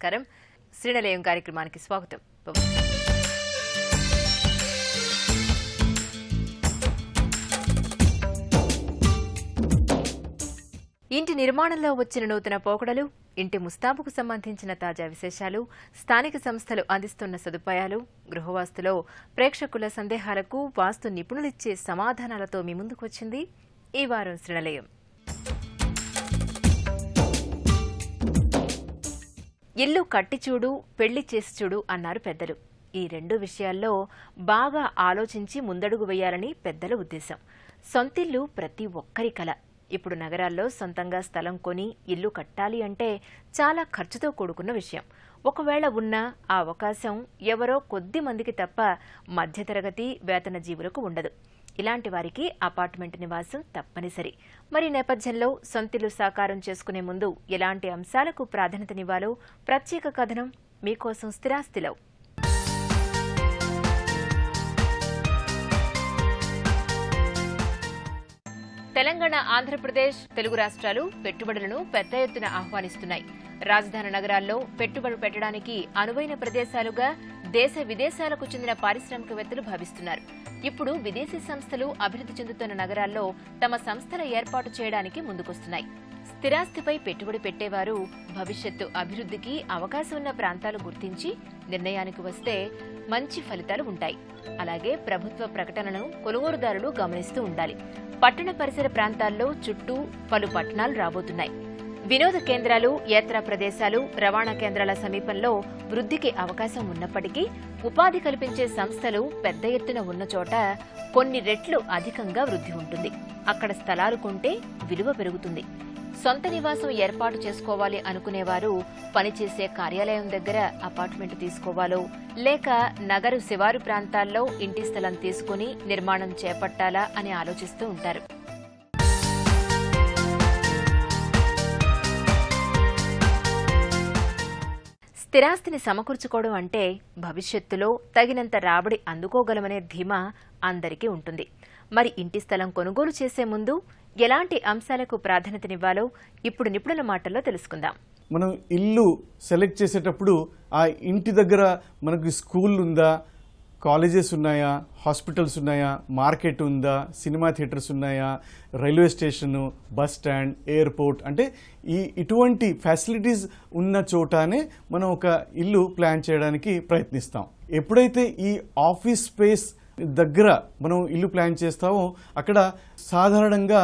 నమస్కారం. శ్రీనిలయం కార్యక్రమానికి స్వాగతం. ఇంటి నిర్మాణంలో వచ్చిన నూతన పోకడలు, ఇంటి ముస్తాబుకు సంబంధించిన తాజా విశేషాలు, స్థానిక సంస్థలు అందిస్తున్న సదుపాయాలు, గృహవాస్తులో ప్రేక్షకుల సందేహాలకు వాస్తు నిపుణులిచ్చే సమాధానాలతో మీ ముందుకు వచ్చింది ఈ వారం శ్రీనిలయం. ఇల్లు కట్టి చూడు, పెళ్లి చేసి చూడు అన్నారు పెద్దలు. ఈ రెండు విషయాల్లో బాగా ఆలోచించి ముందడుగు వేయాలని పెద్దల ఉద్దేశం. సొంతిల్లు ప్రతి ఒక్కరి కల. ఇప్పుడు నగరాల్లో సొంతంగా స్థలం కొని ఇల్లు కట్టాలి అంటే చాలా ఖర్చుతో కూడుకున్న విషయం. ఒకవేళ ఉన్నా ఆ అవకాశం ఎవరో కొద్ది మందికి తప్ప మధ్యతరగతి వేతన జీవులకు ఉండదు. ఇలాంటి వారికి అపార్ట్మెంట్ నివాసం తప్పనిసరి. మరి నేపథ్యంలో సొంతిల్లు సాకారం చేసుకునే ముందు ఎలాంటి అంశాలకు ప్రాధాన్యతనివ్వాలో ప్రత్యేక కథనం మీకోసం స్థిరాస్తిలో. తెలంగాణ, ఆంధ్రప్రదేశ్, తెలుగు రాష్ట్రాలు పెట్టుబడులను పెద్ద ఎత్తున ఆహ్వానిస్తున్నాయి. రాజధాని నగరాల్లో పెట్టుబడులు పెట్టడానికి అనువైన ప్రదేశాలుగా దేశ విదేశాలకు చెందిన పారిశ్రామికవేత్తలు భావిస్తున్నారు. ఇప్పుడు విదేశీ సంస్థలు అభివృద్ధి చెందుతున్న నగరాల్లో తమ సంస్థల ఏర్పాటు చేయడానికి ముందుకొస్తున్నాయి. స్థిరాస్తిపై పెట్టుబడి పెట్టేవారు భవిష్యత్తు అభివృద్ధికి అవకాశం ఉన్న ప్రాంతాలు గుర్తించి నిర్ణయానికి వస్తే మంచి ఫలితాలు ఉంటాయి. అలాగే ప్రభుత్వ ప్రకటనను కొనుగోలుదారులు గమనిస్తూ ఉండాలి. పట్టణ పరిసర ప్రాంతాల్లో చుట్టూ పలు పట్టణాలు రాబోతున్నాయి. వినోద కేంద్రాలు, యాత్రా ప్రదేశాలు, రవాణా కేంద్రాల సమీపంలో వృద్ధికి అవకాశం ఉన్నప్పటికీ ఉపాధి కల్పించే సంస్థలు పెద్ద ఎత్తున ఉన్న చోట కొన్ని రెట్లు అధికంగా వృద్ధి ఉంటుంది. అక్కడ స్థలాలు కొంటే విలువ పెరుగుతుంది. సొంత నివాసం ఏర్పాటు చేసుకోవాలి అనుకునేవారు పనిచేసే కార్యాలయం దగ్గర అపార్ట్మెంట్ తీసుకోవాలో లేక నగరు శివారు ప్రాంతాల్లో ఇంటి స్థలం తీసుకుని నిర్మాణం చేపట్టాలా అని ఆలోచిస్తూ ఉంటారు. స్థిరాస్తిని సమకూర్చుకోవడం అంటే భవిష్యత్తులో తగినంత రాబడి అందుకోగలమనే ధీమా అందరికీ ఉంటుంది. మరి ఇంటి స్థలం కొనుగోలు చేసే ముందు ఎలాంటి అంశాలకు ప్రాధాన్యతనివ్వాలో ఇప్పుడు నిపుణుల మాటల్లో తెలుసుకుందాం. మనం ఇల్లు సెలెక్ట్ చేసేటప్పుడు ఆ ఇంటి దగ్గర మనకు స్కూల్ ఉందా, కాలేజెస్ ఉన్నాయా, హాస్పిటల్స్ ఉన్నాయా, మార్కెట్ ఉందా, సినిమా థియేటర్స్ ఉన్నాయా, railway station, bus stand, airport అంటే ఇటువంటి ఫెసిలిటీస్ ఉన్న చోటనే మనం ఒక ఇల్లు ప్లాన్ చేయడానికి ప్రయత్నిస్తాం. ఎప్పుడైతే ఈ ఆఫీస్ స్పేస్ దగ్గర మనం ఇల్లు ప్లాన్ చేస్తామో అక్కడ సాధారణంగా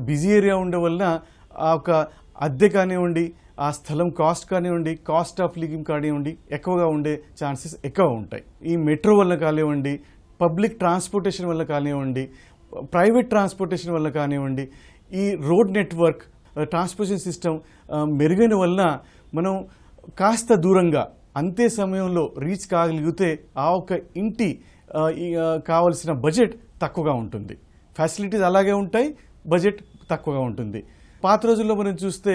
బిజీ ఏరియా ఉండడం వలన ఆ ఒక అద్దె కానివ్వండి, ఆ స్థలం కాస్ట్ కానివ్వండి, కాస్ట్ ఆఫ్ లివింగ్ కానివ్వండి ఎక్కువగా ఉండే ఛాన్సెస్ ఎక్కువ ఉంటాయి. ఈ మెట్రో వల్ల కానివ్వండి, పబ్లిక్ ట్రాన్స్పోర్టేషన్ వల్ల కానివ్వండి, ప్రైవేట్ ట్రాన్స్పోర్టేషన్ వల్ల కానివ్వండి, ఈ రోడ్ నెట్వర్క్, ట్రాన్స్పోర్టేషన్ సిస్టమ్ మెరుగైన వలన మనం కాస్త దూరంగా అంతే సమయంలో రీచ్ కాగలిగితే ఆ ఒక ఇంటి కావలసిన బడ్జెట్ తక్కువగా ఉంటుంది. ఫెసిలిటీస్ అలాగే ఉంటాయి, బడ్జెట్ తక్కువగా ఉంటుంది. పాత రోజుల్లో మనం చూస్తే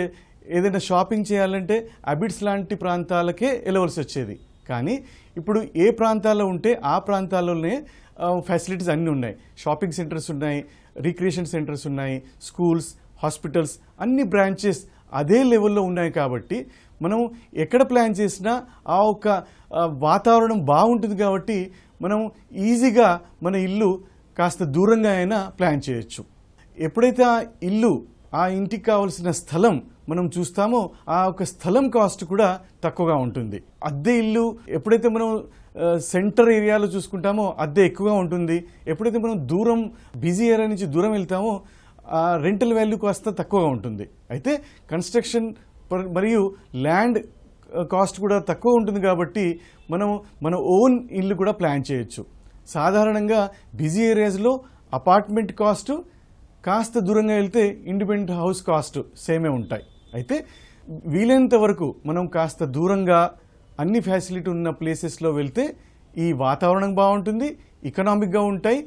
ఏదైనా షాపింగ్ చేయాలంటే అబిడ్స్ లాంటి ప్రాంతాలకే వెళ్ళవలసి వచ్చేది. కానీ ఇప్పుడు ఏ ప్రాంతాల్లో ఉంటే ఆ ప్రాంతాల్లోనే ఫెసిలిటీస్ అన్నీ ఉన్నాయి. షాపింగ్ సెంటర్స్ ఉన్నాయి, రిక్రియేషన్ సెంటర్స్ ఉన్నాయి, స్కూల్స్, హాస్పిటల్స్ అన్ని బ్రాంచెస్ అదే లెవెల్లో ఉన్నాయి. కాబట్టి మనం ఎక్కడ ప్లాన్ చేసినా ఆ ఒక వాతావరణం బాగుంటుంది. కాబట్టి మనం ఈజీగా మన ఇల్లు కాస్త దూరంగా అయినా ప్లాన్ చేయొచ్చు. ఎప్పుడైతే ఆ ఇల్లు, ఆ ఇంటికి కావలసిన స్థలం మనం చూస్తామో ఆ ఒక స్థలం కాస్ట్ కూడా తక్కువగా ఉంటుంది. అద్దె ఇల్లు ఎప్పుడైతే మనం సెంటర్ ఏరియాలో చూసుకుంటామో అద్దె ఎక్కువగా ఉంటుంది. ఎప్పుడైతే మనం దూరం బిజీ ఏరియా నుంచి దూరం వెళ్తామో రెంటల్ వాల్యూ కాస్త తక్కువగా ఉంటుంది. అయితే కన్స్ట్రక్షన్ మరియు ల్యాండ్ కాస్ట్ కూడా తక్కువ ఉంటుంది. కాబట్టి మనం మన ఓన్ ఇల్లు కూడా ప్లాన్ చేయొచ్చు. సాధారణంగా బిజీ ఏరియాస్లో అపార్ట్మెంట్ కాస్ట్ కాస్త దూరంగా వెళ్తే ఇండిపెండెంట్ హౌస్ కాస్ట్ సేమే ఉంటాయి. అయితే వీలైనంత వరకు మనం కాస్త దూరంగా అన్ని ఫెసిలిటీ ఉన్న ప్లేసెస్లో వెళ్తే ఈ వాతావరణం బాగుంటుంది, ఎకనామిక్గా ఉంటాయి,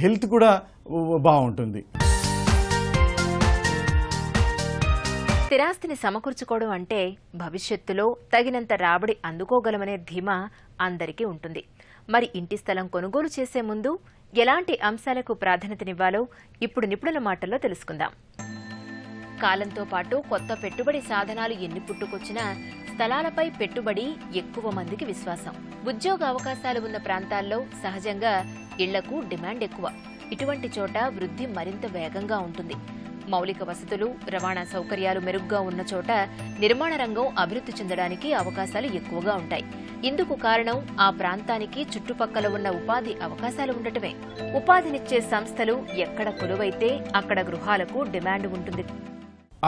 హెల్త్ కూడా బాగుంటుంది. స్థిరాస్తిని సమకూర్చుకోవడం అంటే భవిష్యత్తులో తగినంత రాబడి అందుకోగలమనే ధీమా అందరికీ ఉంటుంది. మరి ఇంటి స్థలం కొనుగోలు చేసే ముందు ఎలాంటి అంశాలకు ప్రాధాన్యతనివ్వాలో ఇప్పుడు నిపుణుల మాటల్లో తెలుసుకుందాం. కాలంతో పాటు కొత్త పెట్టుబడి సాధనాలు ఎన్ని పుట్టుకొచ్చినా స్థలాలపై పెట్టుబడి ఎక్కువ మందికి విశ్వాసం. ఉద్యోగ అవకాశాలు ఉన్న ప్రాంతాల్లో సహజంగా ఇళ్లకు డిమాండ్ ఎక్కువ. ఇటువంటి చోట వృద్ధి మరింత వేగంగా ఉంటుంది. మౌలిక వసతులు, రవాణా సౌకర్యాలు మెరుగ్గా ఉన్న చోట నిర్మాణ రంగం అభివృద్ధి చెందడానికి అవకాశాలు ఎక్కువగా ఉంటాయి. ఇందుకు కారణం ఆ ప్రాంతానికి చుట్టుపక్కల ఉన్న ఉపాధి అవకాశాలు ఉండటమే. ఉపాధినిచ్చే సంస్థలు ఎక్కడ కొలువైతే అక్కడ గృహాలకు డిమాండ్ ఉంటుంది.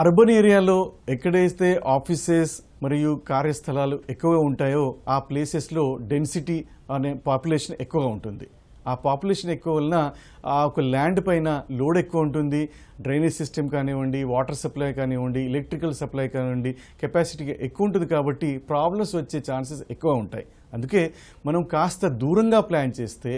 అర్బన్ ఏరియాలో ఎక్కడైతే ఆఫీసెస్ మరియు కార్యస్థలాలు ఎక్కువగా ఉంటాయో ఆ ప్లేసెస్లో డెన్సిటీ అనే పాపులేషన్ ఎక్కువగా ఉంటుంది. ఆ పాపులేషన్ ఎక్కువ వలన ఆ ఒక ల్యాండ్ పైన లోడ్ ఎక్కువ ఉంటుంది. డ్రైనేజ్ సిస్టమ్ కానివ్వండి, వాటర్ సప్లై కానివ్వండి, ఎలక్ట్రికల్ సప్లై కానివ్వండి, కెపాసిటీ ఎక్కువ ఉంటుంది. కాబట్టి ప్రాబ్లమ్స్ వచ్చే ఛాన్సెస్ ఎక్కువ ఉంటాయి. అందుకే మనం కాస్త దూరంగా ప్లాన్ చేస్తే,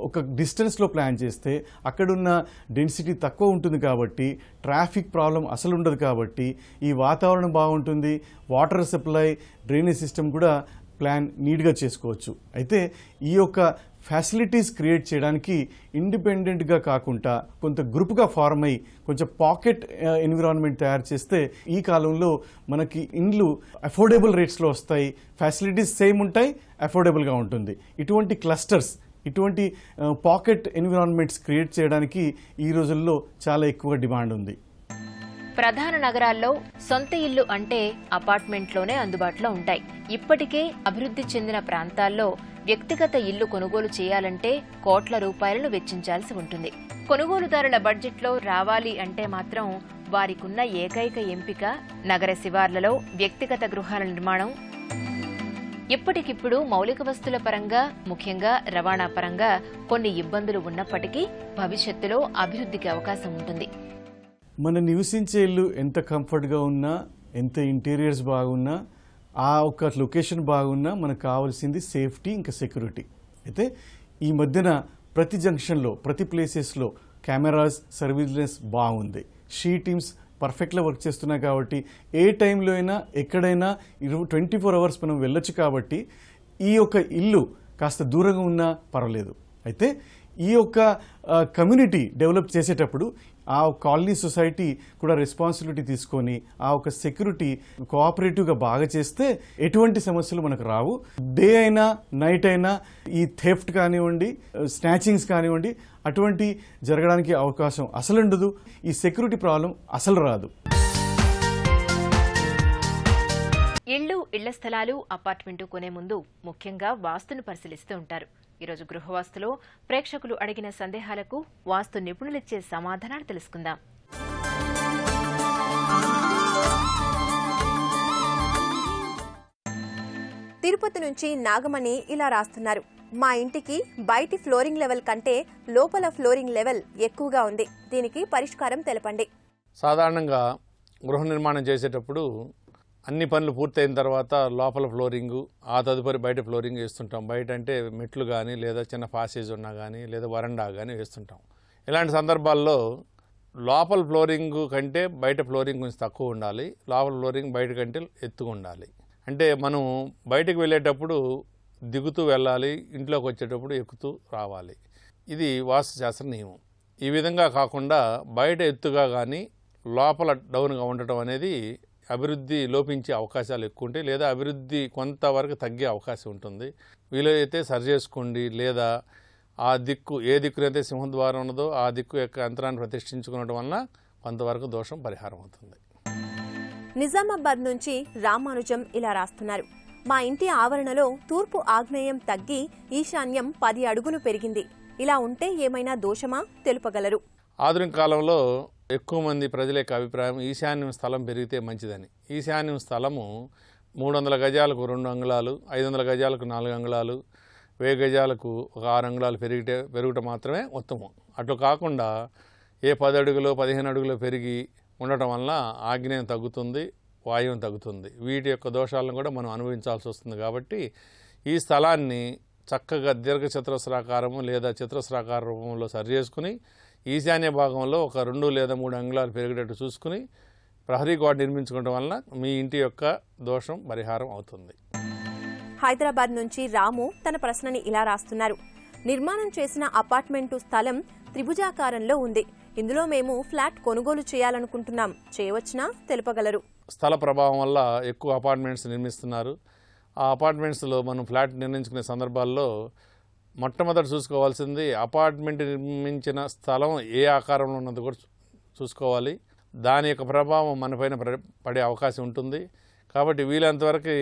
ఒక డిస్టెన్స్లో ప్లాన్ చేస్తే అక్కడున్న డెన్సిటీ తక్కువ ఉంటుంది. కాబట్టి ట్రాఫిక్ ప్రాబ్లం అసలు ఉండదు. కాబట్టి ఈ వాతావరణం బాగుంటుంది. వాటర్ సప్లై, డ్రైనేజ్ సిస్టమ్ కూడా ప్లాన్ నీట్గా చేసుకోవచ్చు. అయితే ఈ యొక్క ఫ్యాసిలిటీస్ క్రియేట్ చేయడానికి ఇండిపెండెంట్గా కాకుండా కొంత గ్రూప్గా ఫార్మ్ అయ్యి కొంచెం పాకెట్ ఎన్విరాన్మెంట్ తయారు చేస్తే ఈ కాలంలో మనకి ఇండ్లు అఫోర్డబుల్ రేట్స్లో వస్తాయి. ఫ్యాసిలిటీస్ సేమ్ ఉంటాయి, అఫోర్డబుల్గా ఉంటుంది. ఇటువంటి క్లస్టర్స్, ఇటువంటి పాకెట్ ఎన్విరాన్మెంట్స్ క్రియేట్ చేయడానికి ఈ రోజుల్లో చాలా ఎక్కువ డిమాండ్ ఉంది. ప్రధాన నగరాల్లో సొంత ఇల్లు అంటే అపార్ట్మెంట్లోనే అందుబాటులో ఉంటాయి. ఇప్పటికే అభివృద్ధి చెందిన ప్రాంతాల్లో వ్యక్తిగత ఇల్లు కొనుగోలు చేయాలంటే కోట్ల రూపాయలను వెచ్చించాల్సి ఉంటుంది. కొనుగోలుదారుల బడ్జెట్లో రావాలి అంటే మాత్రం వారికున్న ఏకైక ఎంపిక నగర శివార్లలో వ్యక్తిగత గృహాల నిర్మాణం. ఇప్పటికిప్పుడు మౌలిక వస్తుల పరంగా, ముఖ్యంగా రవాణా పరంగా కొన్ని ఇబ్బందులు ఉన్నప్పటికీ భవిష్యత్తులో అభివృద్ధికి అవకాశం ఉంటుంది. మనం నివసించే ఇల్లు ఎంత కంఫర్ట్గా ఉన్నా, ఎంత ఇంటీరియర్స్ బాగున్నా, ఆ ఒక లొకేషన్ బాగున్నా మనకు కావాల్సింది సేఫ్టీ, ఇంకా సెక్యూరిటీ. అయితే ఈ మధ్యన ప్రతి జంక్షన్లో, ప్రతి ప్లేసెస్లో కెమెరాస్, సర్వీలెన్స్ బాగుంది. షీ టీమ్స్ పర్ఫెక్ట్గా వర్క్ చేస్తున్నాయి. కాబట్టి ఏ టైంలో అయినా ఎక్కడైనా 24 అవర్స్ మనం వెళ్ళొచ్చు. కాబట్టి ఈ యొక్క ఇల్లు కాస్త దూరంగా ఉన్నా పర్వాలేదు. అయితే ఈ యొక్క కమ్యూనిటీ డెవలప్ చేసేటప్పుడు ఆ కాలనీ సొసైటీ కూడా రెస్పాన్సిబిలిటీ తీసుకొని ఆ ఒక సెక్యూరిటీ కోఆపరేటివ్గా బాగా చేస్తే ఎటువంటి సమస్యలు మనకు రావు. డే అయినా నైట్ అయినా ఈ థెఫ్ట్ కానివ్వండి, స్నాచింగ్స్ కానివ్వండి, అటువంటి జరగడానికి అవకాశం అసలు ఉండదు. ఈ సెక్యూరిటీ ప్రాబ్లం అసలు రాదు. ఇళ్లు, ఇళ్ల స్థలాలు, అపార్ట్మెంటు కొనే ముందు ముఖ్యంగా వాస్తును పరిశీలిస్తూ ఉంటారు. ఈరోజు గృహవాస్తులో ప్రేక్షకులు అడిగిన సందేహాలకు వాస్తు నిపుణులిచ్చే సమాధానాలు తెలుసుకుందాం. తిరుపతి నుంచి నాగమణి ఇలా రాస్తున్నారు. మా ఇంటికి బయటి ఫ్లోరింగ్ లెవెల్ కంటే లోపల ఫ్లోరింగ్ లెవెల్ ఎక్కువగా ఉంది. దీనికి పరిష్కారం తెలపండి. సాధారణంగా గృహ నిర్మాణం చేసేటప్పుడు అన్ని పనులు పూర్తయిన తర్వాత లోపల ఫ్లోరింగు, ఆ తదుపరి బయట ఫ్లోరింగ్ వేస్తుంటాం. బయట అంటే మెట్లు కానీ, లేదా చిన్న పాసేజ్ ఉన్నా కానీ, లేదా వరండా కానీ వేస్తుంటాం. ఇలాంటి సందర్భాల్లో లోపల ఫ్లోరింగ్ కంటే బయట ఫ్లోరింగ్ కొంచెం తక్కువ ఉండాలి. లోపల ఫ్లోరింగ్ బయట కంటే ఎత్తుగా ఉండాలి. అంటే మనం బయటకు వెళ్ళేటప్పుడు దిగుతూ వెళ్ళాలి, ఇంట్లోకి వచ్చేటప్పుడు ఎక్కుతూ రావాలి. ఇది వాస్తుశాస్త్ర నియమం. ఈ విధంగా కాకుండా బయట ఎత్తుగా కానీ లోపల డౌన్గా ఉండటం అనేది అభివృద్ధి లోపించే అవకాశాలు ఎక్కువ ఉంటాయి, లేదా అభివృద్ధి కొంతవరకు తగ్గే అవకాశం ఉంటుంది. వీలైతే సరి చేసుకోండి, లేదా ఆ దిక్కు, ఏ దిక్కునైతే సింహద్వారం ఉన్నదో ఆ దిక్కు యొక్క యంత్రాన్ని ప్రతిష్ఠించుకోవడం వలన కొంతవరకు దోషం పరిహారం అవుతుంది. నిజామాబాద్ నుంచి రామానుజం ఇలా రాస్తున్నారు. మా ఇంటి ఆవరణలో తూర్పు ఆగ్నేయం తగ్గి ఈశాన్యం 10 అడుగులు పెరిగింది. ఇలా ఉంటే ఏమైనా దోషమా తెలుపగలరు? ఆధునిక కాలంలో ఎక్కువ మంది ప్రజల యొక్క అభిప్రాయం ఈశాన్యం స్థలం పెరిగితే మంచిదని. ఈశాన్యం స్థలము 300 గజాలకు 2 అంగుళాలు, 500 గజాలకు 4 అంగుళాలు, 1000 గజాలకు ఒక 6 అంగుళాలు పెరుగుట మాత్రమే ఉత్తమం. అట్లు కాకుండా ఏ 10 అడుగులో 15 అడుగులో పెరిగి ఉండటం వలన ఆగ్నేయం తగ్గుతుంది, వాయువం తగ్గుతుంది. వీటి యొక్క దోషాలను కూడా మనం అనుభవించాల్సి వస్తుంది. కాబట్టి ఈ స్థలాన్ని చక్కగా దీర్ఘచతురస్రాకారము లేదా చతురస్రాకార రూపంలో సరి చేసుకుని ఈశాన్య భాగంలో ఒక 2 లేదా 3 అంగుళాలు పెరిగేటట్టు చూసుకుని ప్రహరీ గోడ నిర్మించుకోవడం వలన మీ ఇంటి యొక్క దోషం పరిహారం అవుతుంది. హైదరాబాద్ నుంచి రాము తన ప్రశ్నని ఇలా రాస్తున్నారు. నిర్మాణం చేసిన అపార్ట్మెంటు స్థలం త్రిభుజాకారంలో ఉంది. ఇందులో మేము ఫ్లాట్ కొనుగోలు చేయాలనుకుంటున్నాం. చేయవచ్చునా తెలుపగలరు? స్థల ప్రభావం వల్ల ఎక్కువ అపార్ట్మెంట్స్ నిర్మిస్తున్నారు. ఆ అపార్ట్మెంట్స్లో మనం ఫ్లాట్ నిర్మించుకునే సందర్భాల్లో మొట్టమొదటి చూసుకోవాల్సింది అపార్ట్మెంట్ నిర్మించిన స్థలం ఏ ఆకారంలో ఉన్నది కూడా చూసుకోవాలి. దాని యొక్క ప్రభావం మనపైన పడే అవకాశం ఉంటుంది. కాబట్టి వీలంతవరకు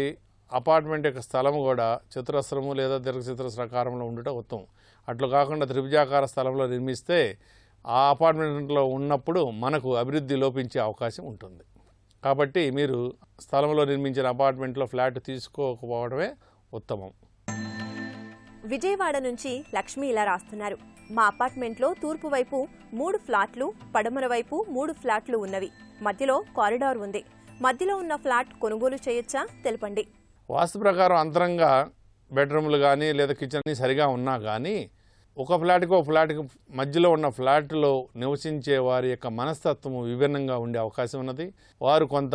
అపార్ట్మెంట్ యొక్క స్థలము కూడా చతురస్రము లేదా దీర్ఘచతురస్ర ఆకారంలో ఉండటం ఉత్తమం. అట్లు కాకుండా త్రిభుజాకార స్థలంలో నిర్మిస్తే ఆ అపార్ట్మెంట్లో ఉన్నప్పుడు మనకు అభివృద్ధి లోపించే అవకాశం ఉంటుంది. కాబట్టి మీరు స్థలంలో నిర్మించిన అపార్ట్మెంట్లో ఫ్లాట్ తీసుకోకపోవడమే ఉత్తమం. విజయవాడ నుంచి లక్ష్మి ఇలా రాస్తున్నారు. మా అపార్ట్మెంట్లో తూర్పు వైపు 3 ఫ్లాట్లు, పడమర వైపు 3 ఫ్లాట్లు ఉన్నవి. మధ్యలో కారిడార్ ఉంది. మధ్యలో ఉన్న ఫ్లాట్ కొనుగోలు చేయొచ్చా తెలపండి. వాస్తు ప్రకారం అంతరంగా బెడ్రూమ్లు కానీ లేదా కిచెన్ సరిగా ఉన్నా కానీ ఒక ఫ్లాట్కి మధ్యలో ఉన్న ఫ్లాట్లో నివసించే వారి యొక్క మనస్తత్వం విభిన్నంగా ఉండే అవకాశం ఉన్నది. వారు కొంత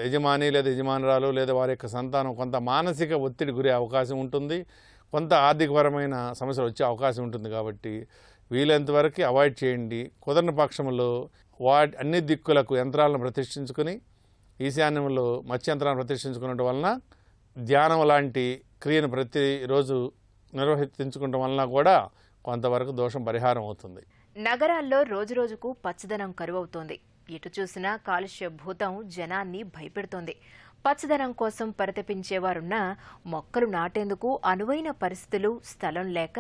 యజమాని లేదా యజమానురాలు లేదా వారి యొక్క సంతానం కొంత మానసిక ఒత్తిడి గురే అవకాశం ఉంటుంది. కొంత ఆర్థికపరమైన సమస్యలు వచ్చే అవకాశం ఉంటుంది. కాబట్టి వీలైనంతవరకు అవాయిడ్ చేయండి. కుదరని పక్షంలో అన్ని దిక్కులకు యంత్రాలను ప్రతిష్ఠించుకొని ఈశాన్యంలో మత్స్యంత్రాలను ప్రతిష్ఠించుకునడం వలన ధ్యానం లాంటి క్రియను ప్రతిరోజు నిర్వర్తించుకోవడం వలన కూడా కొంతవరకు దోషం పరిహారం అవుతుంది. నగరాల్లో రోజురోజుకు పచ్చదనం కరువవుతోంది. ఎటు చూసినా కాలుష్య భూతం జనాన్ని భయపెడుతోంది. పచ్చదనం కోసం పరితపించేవారున్నా మొక్కలు నాటేందుకు అనువైన పరిస్థితులు, స్థలం లేక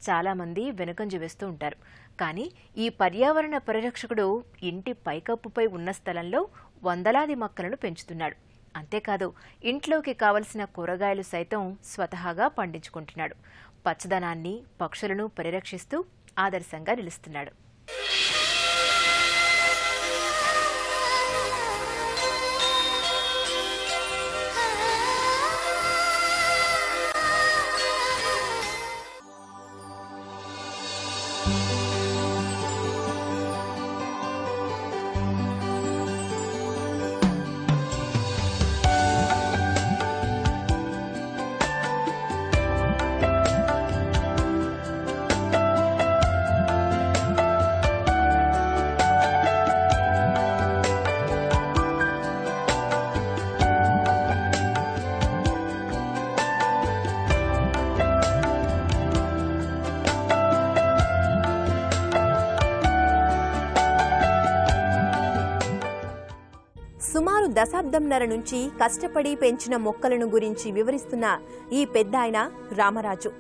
చాలామంది వెనుకంజ వేస్తూ ఉంటారు. కానీ ఈ పర్యావరణ పరిరక్షకుడు ఇంటి పైకప్పుపై ఉన్న స్థలంలో వందలాది మొక్కలను పెంచుతున్నాడు. అంతేకాదు ఇంట్లోకి కావలసిన కూరగాయలు సైతం స్వతహాగా పండించుకుంటున్నాడు. పచ్చదనాన్ని, పక్షులను పరిరక్షిస్తూ ఆదర్శంగా నిలుస్తున్నాడు. సుమారు దశాబ్దంన్నర నుంచి కష్టపడి పెంచిన మొక్కలను గురించి వివరిస్తున్న ఈ పెద్దాయన రామరాజు.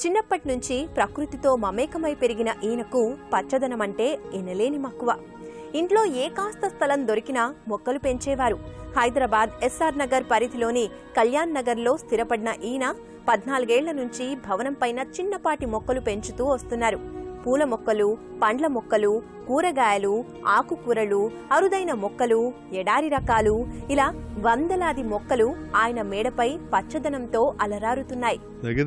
చిన్నప్పటి నుంచి ప్రకృతితో మమేకమై పెరిగిన ఈయనకు పచ్చదనమంటే ఎనలేని మక్కువ. ఇంట్లో ఏ కాస్త స్థలం దొరికినా మొక్కలు పెంచేవారు. హైదరాబాద్ ఎస్ఆర్ నగర్ పరిధిలోని కళ్యాణ్ నగర్లో స్థిరపడిన ఈయన 14 ఏళ్ల నుంచి భవనం పైన చిన్నపాటి మొక్కలు పెంచుతూ వస్తున్నారు. పూల మొక్కలు, పండ్ల మొక్కలు, కూరగాయలు, ఆకుకూరలు, అరుదైన మొక్కలు, ఎడారి రకాలు, ఇలా వందలాది మొక్కలు ఆయన మేడపై పచ్చదనంతో అలరారుతున్నాయి.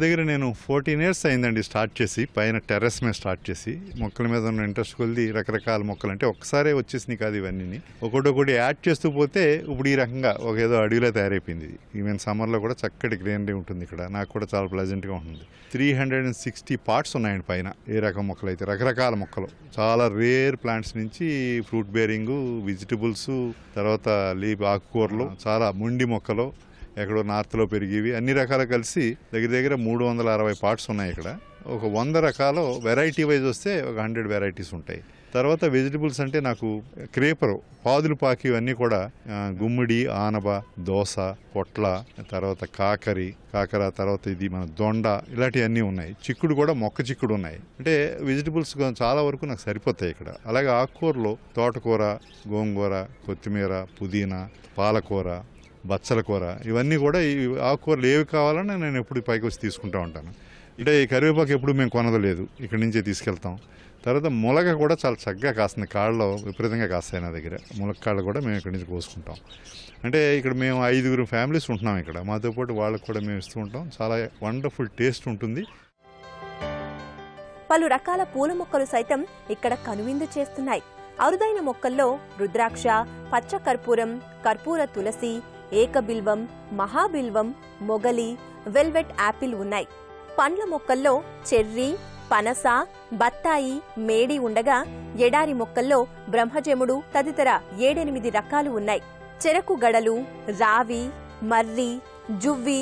దగ్గర నేను 14 years అయిందండి స్టార్ట్ చేసి. పైన టెర్రస్ మీద స్టార్ట్ చేసి మొక్కల మీద ఉన్న ఇంట్రెస్ట్ కొద్ది రకరకాల మొక్కలు అంటే ఒక్కసారే వచ్చేసినాయి కాదు, ఇవన్నీ ఒకటి యాడ్ చేస్తూ పోతే ఇప్పుడు ఈ రకంగా ఒక ఏదో అడవిలో తయారైపోయింది. ఈవెన్ సమ్మర్లో కూడా చక్కటి గ్రీనరీ ఉంటుంది. ఇక్కడ నాకు కూడా చాలా ప్లెజెంట్గా ఉంటుంది. 360 పార్ట్స్ ఉన్నాయండి పైన. ఏ రకం మొక్కలు అయితే రకరకాల మొక్కలు, చాలా రేర్ ప్లాంట్స్ నుంచి ఫ్రూట్ బేరింగ్, వెజిటబుల్స్, తర్వాత లీఫ్ ఆకుకూరలు, చాలా ముండి మొక్కలు, ఎక్కడో నార్త్లో పెరిగేవి, అన్ని రకాలు కలిసి దగ్గర 360 పార్ట్స్ ఉన్నాయి. ఇక్కడ ఒక 100 రకాలు వెరైటీ వైజ్ వస్తే ఒక 100 వెరైటీస్ ఉంటాయి. తర్వాత వెజిటబుల్స్ అంటే నాకు క్రేపరు, పాదులు పాకి, ఇవన్నీ కూడా గుమ్మిడి, ఆనబ, దోస, పొట్ల, తర్వాత కాకర, తర్వాత ఇది మన దొండ, ఇలాంటివన్నీ ఉన్నాయి. చిక్కుడు కూడా మొక్క చిక్కుడు ఉన్నాయి. అంటే వెజిటబుల్స్ చాలా వరకు నాకు సరిపోతాయి ఇక్కడ. అలాగే ఆకుకూరలో తోటకూర, గోంగూర, కొత్తిమీర, పుదీనా, పాలకూర, బచ్చల కూర, ఇవన్నీ కూడా ఈ ఆకుకూరలు ఏవి కావాలన్నా నేను ఎప్పుడు పైకి వచ్చి తీసుకుంటూ ఉంటాను. అంటే ఈ కరివేపాకు ఎప్పుడు మేము కొనదలేదు, ఇక్కడి నుంచే తీసుకెళ్తాం. తర్వాత ములగ కూడా చాలా చక్కగా కాస్తుంది, కాళ్ళలో విపరీతంగా కాస్తాయి నా దగ్గర. ములక్కాళ్ళు కూడా మేము ఇక్కడి నుంచి కోసుకుంటాం. అంటే ఇక్కడ మేము 5 ఫ్యామిలీస్ ఉంటున్నాం ఇక్కడ. మాతో పాటు వాళ్ళకు కూడా మేము ఇస్తూ ఉంటాం. చాలా వండర్ఫుల్ టేస్ట్ ఉంటుంది. పలు రకాల పూల మొక్కలు సైతం ఇక్కడ కనువిందు చేస్తున్నాయి. అరుదైన మొక్కల్లో రుద్రాక్ష, పచ్చ కర్పూరం, కర్పూర తులసి, ఏకబిల్వం, మహాబిల్వం, మొగలి, వెల్వెట్ యాపిల్ ఉన్నాయి. పండ్ల మొక్కల్లో చెర్రీ, పనస, బత్తాయి, మేడి ఉండగా ఎడారి మొక్కల్లో బ్రహ్మజముడు తదితర 7-8 రకాలు ఉన్నాయి. చెరకు గడలు, రావి, మర్రి, జువ్వి,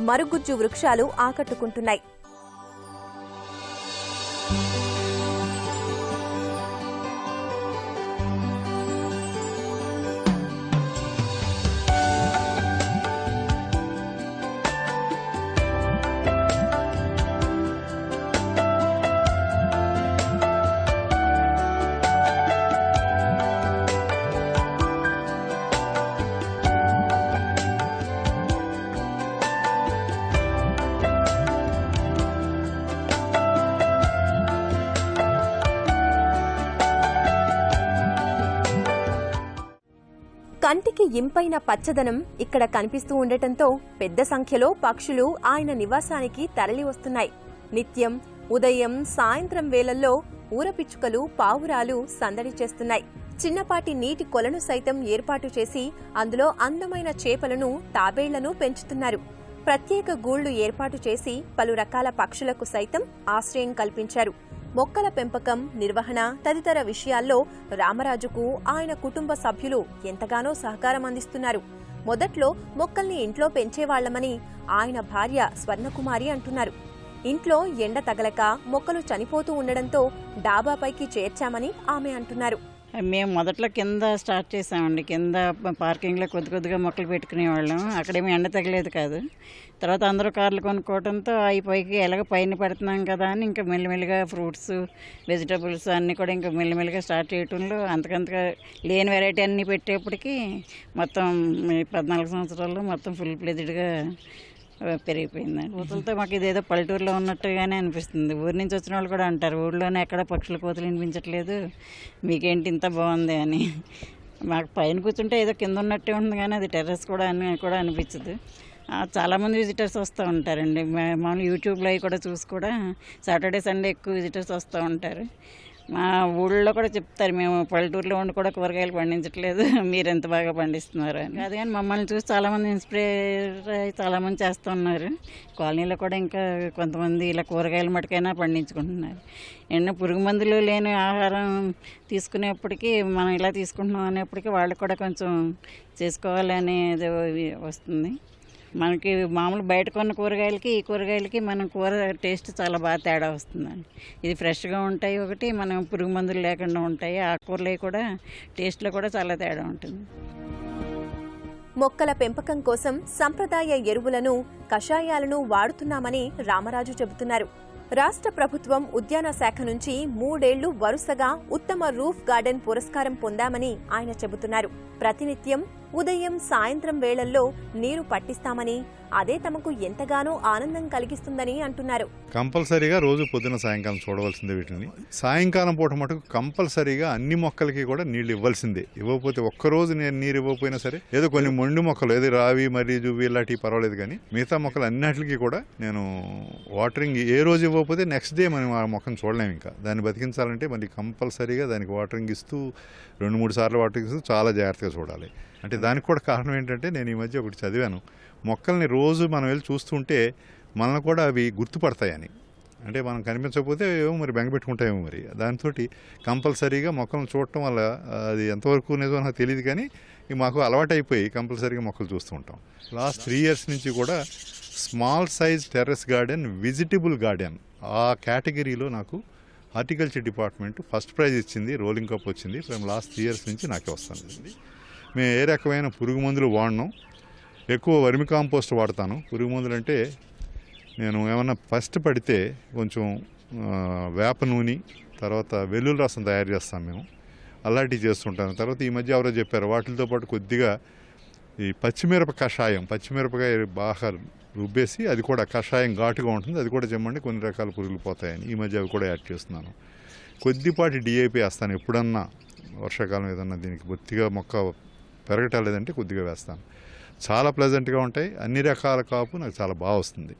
మరుగుజ్జు వృక్షాలు ఆకట్టుకుంటున్నాయి. కంటికి ఇంపైన పచ్చదనం ఇక్కడ కనిపిస్తూ ఉండటంతో పెద్ద సంఖ్యలో పక్షులు ఆయన నివాసానికి తరలి వస్తున్నాయి. నిత్యం ఉదయం, సాయంత్రం వేళల్లో ఊరపిచ్చుకలు, పావురాలు సందడి చేస్తున్నాయి. చిన్నపాటి నీటి కొలను సైతం ఏర్పాటు చేసి అందులో అందమైన చేపలను, తాబేళ్లను పెంచుతున్నారు. ప్రత్యేక గూళ్లు ఏర్పాటు చేసి పలు రకాల పక్షులకు సైతం ఆశ్రయం కల్పించారు. మొక్కల పెంపకం, నిర్వహణ తదితర విషయాల్లో రామరాజుకు ఆయన కుటుంబ సభ్యులు ఎంతగానో సహకారం అందిస్తున్నారు. మొదట్లో మొక్కల్ని ఇంట్లో పెంచేవాళ్లమని ఆయన భార్య స్వర్ణకుమారి అంటున్నారు. ఇంట్లో ఎండ తగలక మొక్కలు చనిపోతూ ఉండడంతో డాబాపైకి చేర్చామని ఆమె అంటున్నారు. మేము మొదట్లో కింద స్టార్ట్ చేసామండి. కింద పార్కింగ్లో కొద్దిగా మొక్కలు పెట్టుకునేవాళ్ళం. అక్కడేమీ ఎండ తగలేదు కాదు. తర్వాత అందరూ కార్లు కొనుక్కోవడంతో అవి పైకి ఎలాగ పైన పెడుతున్నాం కదా అని ఇంకా మెల్లిమెల్లిగా ఫ్రూట్స్, వెజిటబుల్స్ అన్నీ కూడా ఇంకా మెల్లిమెల్లిగా స్టార్ట్ చేయటంలో అంతకంతగా లేని వెరైటీ అన్నీ పెట్టేప్పటికి మొత్తం 14 సంవత్సరాల్లో మొత్తం ఫుల్ ప్లెజ్డ్గా పెరిగిపోయిందండి. కోతులతో మాకు ఇదేదో పల్లెటూరులో ఉన్నట్టుగానే అనిపిస్తుంది. ఊరి నుంచి వచ్చిన వాళ్ళు కూడా అంటారు, ఊళ్ళోనే ఎక్కడ పక్షుల కోతులు వినిపించట్లేదు, మీకేంటి ఇంత బాగుంది అని. మాకు పైన కూర్చుంటే ఏదో కింద ఉన్నట్టే ఉంటుంది కానీ అది టెర్రస్ కూడా అని కూడా అనిపించదు. చాలామంది విజిటర్స్ వస్తూ ఉంటారండి. మామూలు యూట్యూబ్లో అవి కూడా చూసి కూడా సాటర్డే, సండే ఎక్కువ విజిటర్స్ వస్తూ ఉంటారు. మా ఊళ్ళో కూడా చెప్తారు, మేము పల్లెటూరులో ఉండి కూడా కూరగాయలు పండించట్లేదు, మీరు ఎంత బాగా పండిస్తున్నారు అని. అది కానీ మమ్మల్ని చూసి చాలామంది ఇన్స్పైర్ అయ్యి చాలామంది చేస్తూ ఉన్నారు. కాలనీలో కూడా ఇంకా కొంతమంది ఇలా కూరగాయల మటుకైనా పండించుకుంటున్నారు. ఎన్నో పురుగు మందులు లేని ఆహారం తీసుకునేప్పటికీ మనం ఇలా తీసుకుంటున్నాం అనేప్పటికీ వాళ్ళు కూడా కొంచెం చేసుకోవాలి అనేది వస్తుంది. మనకి మామూలు బయట కొన్న కూరగాయలకి ఈ కూరగాయలకి మనం కూర టేస్ట్ చాలా బాగా తేడా వస్తుందండి. ఇది ఫ్రెష్గా ఉంటాయి, ఒకటి మనం పురుగు మందులు లేకుండా ఉంటాయి. ఆకుకూరలు కూడా టేస్ట్లో కూడా చాలా తేడా ఉంటుంది. మొక్కల పెంపకం కోసం సంప్రదాయ ఎరువులను, కషాయాలను వాడుతున్నామని రామరాజు చెబుతున్నారు. రాష్ట్ర ప్రభుత్వం ఉద్యాన శాఖ నుంచి 3 ఏళ్లు వరుసగా ఉత్తమ రూఫ్ గార్డెన్ పురస్కారం పొందామని ఆయన చెబుతున్నారు. ప్రతినిత్యం ఉదయం, సాయంత్రం వేళల్లో నీరు పట్టిస్తామని, అదే తమకు ఎంతగానో ఆనందం కలిగిస్తుందని అంటున్నారు. కంపల్సరీగా రోజు పొద్దున సాయంకాలం చూడవలసిందే వీటిని. సాయంకాలం పూట మటుకు కంపల్సరీగా అన్ని మొక్కలకి కూడా నీళ్లు ఇవ్వాల్సిందే. ఇవ్వకపోతే ఒక్కరోజు నేను నీరు ఇవ్వకపోయినా సరే, ఏదో కొన్ని మొండి మొక్కలు, ఏదో రావి, మరి జువ్వి ఇలాంటివి పర్వాలేదు, కానీ మిగతా మొక్కలు అన్నిటికీ కూడా నేను వాటరింగ్ ఏ రోజు ఇవ్వకపోతే నెక్స్ట్ డే మనం ఆ మొక్కను చూడలేము. ఇంకా దాన్ని బతికించాలంటే మరి కంపల్సరీగా దానికి వాటరింగ్ ఇస్తూ 2-3 సార్లు వాటరింగ్ ఇస్తూ చాలా జాగ్రత్తగా చూడాలి. అంటే దానికి కూడా కారణం ఏంటంటే, నేను ఈ మధ్య ఒకటి చదివాను, మొక్కల్ని రోజు మనం వెళ్ళి చూస్తుంటే మనల్ని కూడా అవి గుర్తుపడతాయని. అంటే మనం కనిపించకపోతే ఏమో మరి బెంగపెట్టుకుంటాయేమో మరి. దాంతో కంపల్సరీగా మొక్కలను చూడటం వల్ల అది ఎంతవరకు నిజమో నాకు తెలియదు, కానీ మాకు అలవాటైపోయి కంపల్సరీగా మొక్కలు చూస్తూ ఉంటాం. లాస్ట్ 3 years నుంచి కూడా small size terrace garden, vegetable garden ఆ కేటగిరీలో నాకు హార్టికల్చర్ డిపార్ట్మెంట్ ఫస్ట్ ప్రైజ్ ఇచ్చింది, రోలింగ్ కప్ వచ్చింది. లాస్ట్ 3 years నుంచి నాకే వస్తుంది. మేము ఏ రకమైన పురుగు మందులు వాడినాం, ఎక్కువ వర్మి కాంపోస్ట్ వాడతాను. పురుగు మందులు అంటే నేను ఏమన్నా ఫస్ట్ పడితే కొంచెం వేప నూనె, తర్వాత వెల్లుల్లి రసం తయారు చేస్తాం మేము, అలాంటివి చేస్తుంటాను. తర్వాత ఈ మధ్య ఎవరో చెప్పారు, వాటితో పాటు కొద్దిగా ఈ పచ్చిమిరప కషాయం, పచ్చిమిరపకాయ బాగా రుబ్బేసి అది కూడా కషాయం ఘాటుగా ఉంటుంది, అది కూడా చెమ్మండి, కొన్ని రకాల పురుగులు పోతాయని ఈ మధ్య అవి కూడా యాడ్ చేస్తున్నాను. కొద్దిపాటి డిఐపి వేస్తాను ఎప్పుడన్నా, వర్షాకాలం ఏదన్నా దీనికి బొత్తిగా మొక్క పెరగటాలేదంటే కొద్దిగా వేస్తాను. చాలా ప్లెజెంట్గా ఉంటాయి. అన్ని రకాల కాపు నాకు చాలా బాగా వస్తుంది.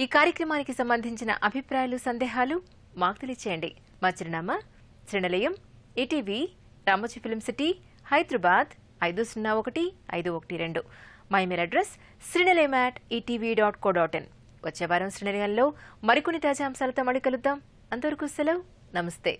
ఈ కార్యక్రమానికి సంబంధించిన అభిప్రాయాలు, సందేహాలు మాకు తెలియచేయండి. మా చిరునామా శ్రీనిలయం, ఈటీవీ, రామోజీ ఫిల్మ్ సిటీ, హైదరాబాద్ 501-512. మా ఇమెయిల్ అడ్రస్ srinilaya@etv.co.in. వచ్చే వారం శ్రీనిలయంలో మరికొన్ని తాజా అంశాలతో మళ్ళీ కలుద్దాం. అంతవరకు సెలవు. నమస్తే.